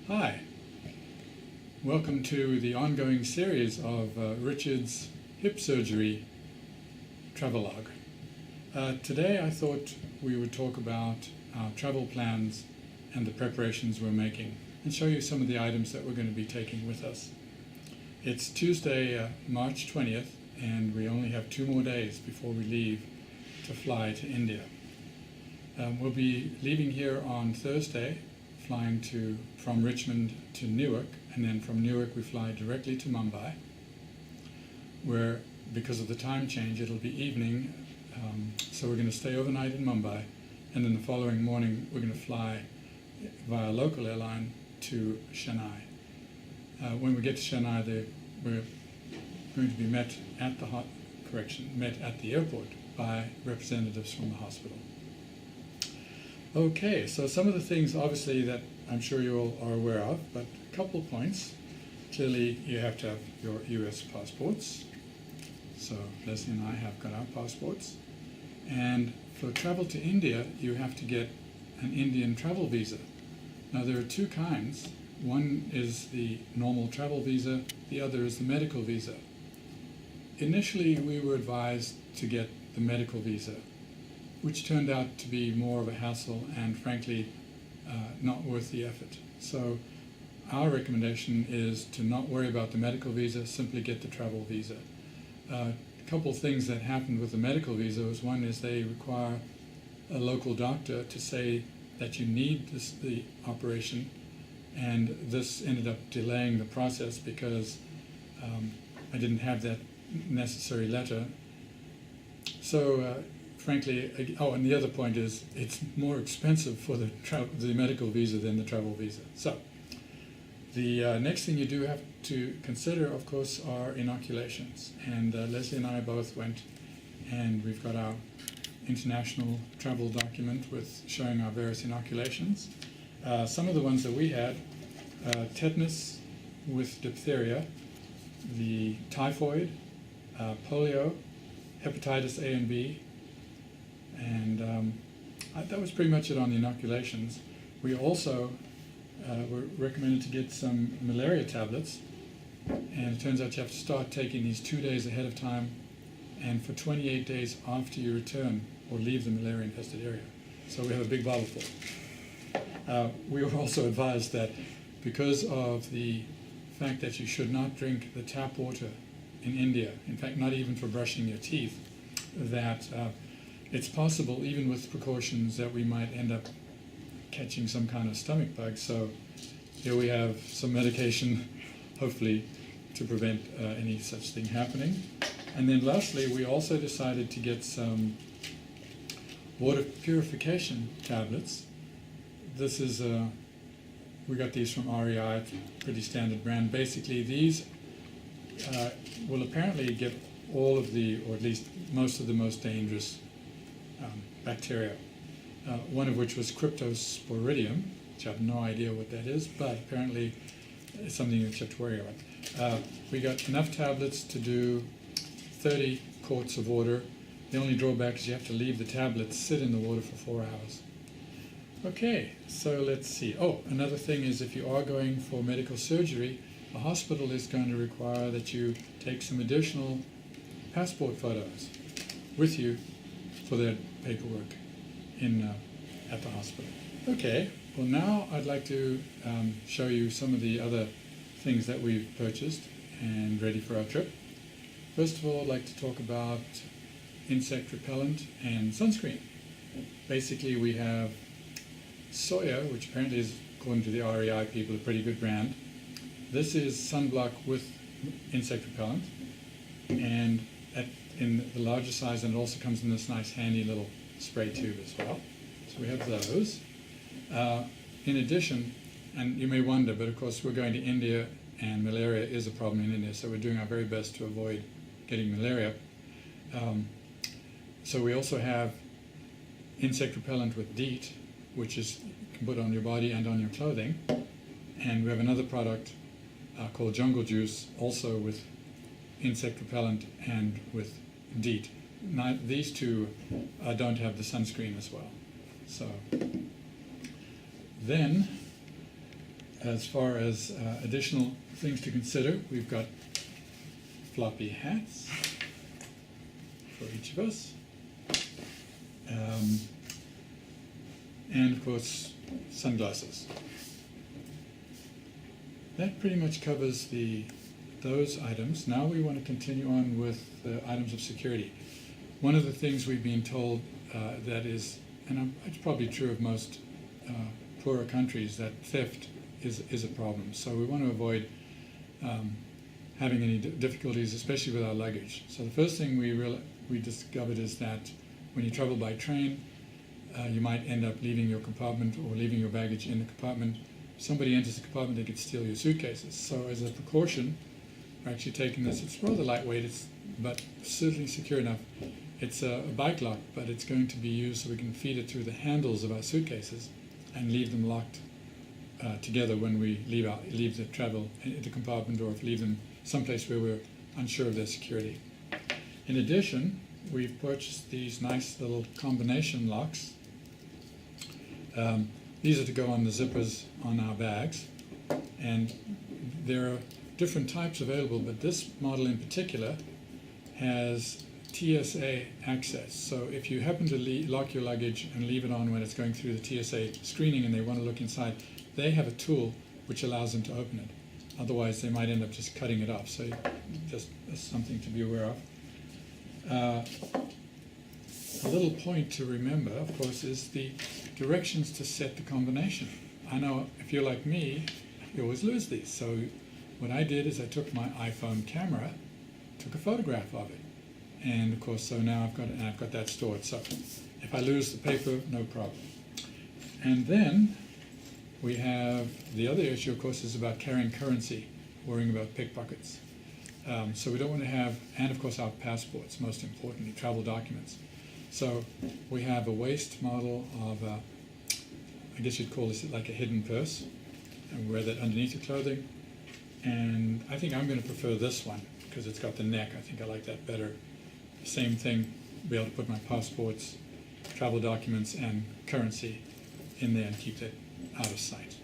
Hi, welcome to the ongoing series of Richard's hip surgery travelogue. Today I thought we would talk about our travel plans and the preparations we're making and show you some of the items that we're going to be taking with us. It's Tuesday, March 20th, and we only have 2 more days before we leave to fly to India. We'll be leaving here on Thursday, flying from Richmond to Newark, and then from Newark we fly directly to Mumbai, where, because of the time change, it'll be evening, so we're going to stay overnight in Mumbai, and then the following morning we're going to fly via local airline to Chennai. When we get to Chennai, we're going to be met at the airport by representatives from the hospital. Okay, so some of the things obviously that I'm sure you all are aware of, but a couple of points. Clearly you have to have your US passports. So Leslie and I have got our passports. And for travel to India, you have to get an Indian travel visa. Now there are 2 kinds. One is the normal travel visa, the other is the medical visa. Initially we were advised to get the medical visa, which turned out to be more of a hassle and frankly not worth the effort. So our recommendation is to not worry about the medical visa, simply get the travel visa. A couple of things that happened with the medical visa was, one is they require a local doctor to say that you need the operation, and this ended up delaying the process because I didn't have that necessary letter. So frankly, and the other point is it's more expensive for the medical visa than the travel visa. So the next thing you do have to consider, of course, are inoculations. And Leslie and I both went, and we've got our international travel document with showing our various inoculations. Some of the ones that we had, tetanus with diphtheria, the typhoid, polio, hepatitis A and B, and that was pretty much it on the inoculations. We also were recommended to get some malaria tablets, and it turns out you have to start taking these 2 days ahead of time and for 28 days after you return or leave the malaria-infested area. So we have a big bottle full. We were also advised that because of the fact that you should not drink the tap water in India, in fact not even for brushing your teeth, that it's possible, even with precautions, that we might end up catching some kind of stomach bug. So here we have some medication, hopefully, to prevent any such thing happening. And then lastly, we also decided to get some water purification tablets. This is, we got these from REI, pretty standard brand. Basically, these will apparently get all of the, or at least most of the most dangerous bacteria, one of which was Cryptosporidium, which I have no idea what that is, but apparently it's something that you have to worry about. We got enough tablets to do 30 quarts of water. The only drawback is you have to leave the tablets sit in the water for 4 hours. Okay, so let's see. Oh, another thing is, if you are going for medical surgery, the hospital is going to require that you take some additional passport photos with you for their paperwork at the hospital. Okay, well now I'd like to show you some of the other things that we've purchased and ready for our trip. First of all, I'd like to talk about insect repellent and sunscreen. Basically, we have Soya, which apparently is, according to the REI people, a pretty good brand. This is sunblock with insect repellent, and in the larger size, and it also comes in this nice handy little spray tube as well. So we have those. In addition, and you may wonder, but of course we're going to India and malaria is a problem in India, so we're doing our very best to avoid getting malaria. So we also have insect repellent with DEET, which is you can put on your body and on your clothing. And we have another product called Jungle Juice, also with insect repellent and with DEET. Now, these two don't have the sunscreen as well. So then as far as additional things to consider, we've got floppy hats for each of us. And of course, sunglasses. That pretty much covers those items. Now we want to continue on with the items of security. One of the things we've been told that is, and it's probably true of most poorer countries, that theft is a problem. So we want to avoid having any difficulties, especially with our luggage. So the first thing we discovered is that when you travel by train, you might end up leaving your compartment or leaving your baggage in the compartment. If somebody enters the compartment, they could steal your suitcases. So as a precaution, we're actually taking this. It's rather lightweight, but certainly secure enough. It's a bike lock, but it's going to be used so we can feed it through the handles of our suitcases and leave them locked together when we leave the compartment, or if leave them someplace where we're unsure of their security. In addition, we've purchased these nice little combination locks. These are to go on the zippers on our bags, and there are different types available, but this model in particular has TSA access. So if you happen to lock your luggage and leave it on when it's going through the TSA screening and they want to look inside, they have a tool which allows them to open it. Otherwise, they might end up just cutting it off. So just something to be aware of. A little point to remember, of course, is the directions to set the combination. I know if you're like me, you always lose these. So what I did is I took my iPhone camera, took a photograph of it. And of course, so now I've got that stored. So if I lose the paper, no problem. And then we have the other issue, of course, is about carrying currency, worrying about pickpockets. So we don't want to have, and of course our passports, most importantly, travel documents. So we have a waist model of, I guess you'd call this like a hidden purse, and wear that underneath your clothing. And I think I'm going to prefer this one because it's got the neck. I think I like that better. Same thing, be able to put my passports, travel documents, and currency in there and keep that out of sight.